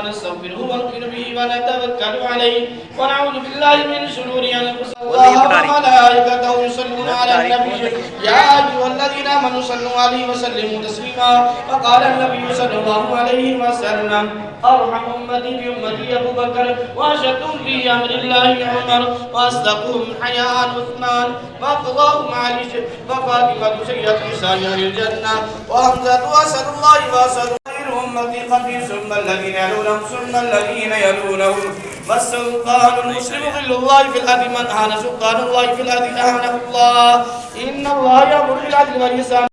ونستغفره ونؤمن به ونتوكل عليه ونعوذ بالله من شرور انفسنا وملائكته يصلون على النبي يا ايها الذين امنوا صلوا عليه وسلموا تسليما وقال النبي صلى الله عليه وسلم ارحم امتي بامتي ابو بكر واشدهم في امر الله عمر واصدقهم حياء عثمان واقضاهم علي وفاطمه سيده نساء اهل الجنه وحمزه واسد الله واسد أمتي قبلي ثم الذين يلونهم ثم الذين يلونهم والسلطان المسلم ظل الله في الأرض من أهان سلطان الله في الأرض أهانه الله إن الله يأمر بالعدل والإحسان